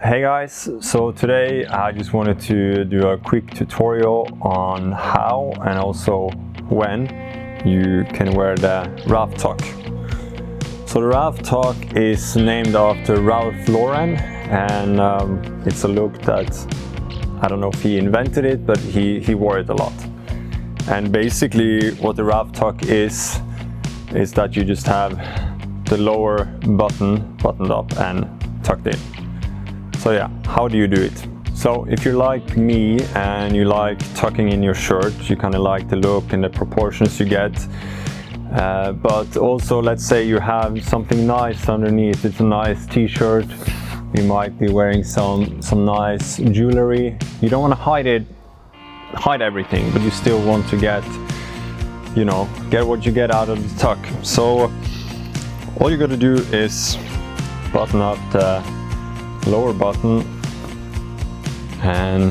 Hey guys, so today I just wanted to do a quick tutorial on how and also when you can wear the Ralph Tuck. So the Ralph Tuck is named after Ralph Lauren, and it's a look that I don't know if he invented it, but he wore it a lot. And basically what the Ralph Tuck is that you just have the lower button buttoned up and tucked in. So yeah, how do you do it? So if you're like me and you like tucking in your shirt, you kind of like the look and the proportions you get. But also, let's say you have something nice underneath. It's a nice t-shirt. You might be wearing some nice jewelry. You don't want to hide everything, but you still want to get what you get out of the tuck. So all you got to do is button up the lower button, and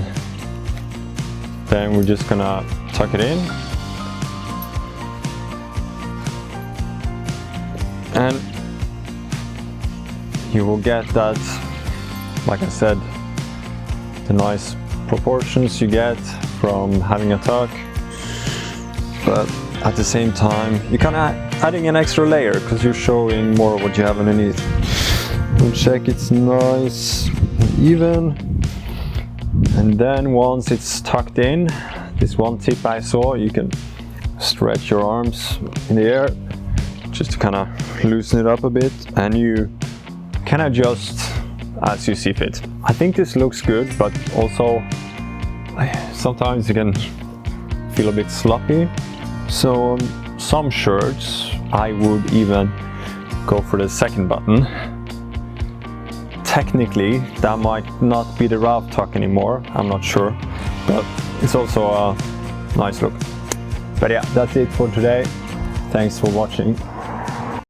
then we're just gonna tuck it in, and you will get that, like I said, the nice proportions you get from having a tuck, but at the same time you're kind of adding an extra layer because you're showing more of what you have underneath. And check it's nice and even, and then once it's tucked in, this one tip I saw, you can stretch your arms in the air just to kind of loosen it up a bit, and you can adjust as you see fit. I think this looks good, but also sometimes you can feel a bit sloppy. So on some shirts I would even go for the second button. Technically that might not be the Ralph Tuck anymore, I'm not sure, but it's also a nice look. But yeah, that's it for today. Thanks for watching.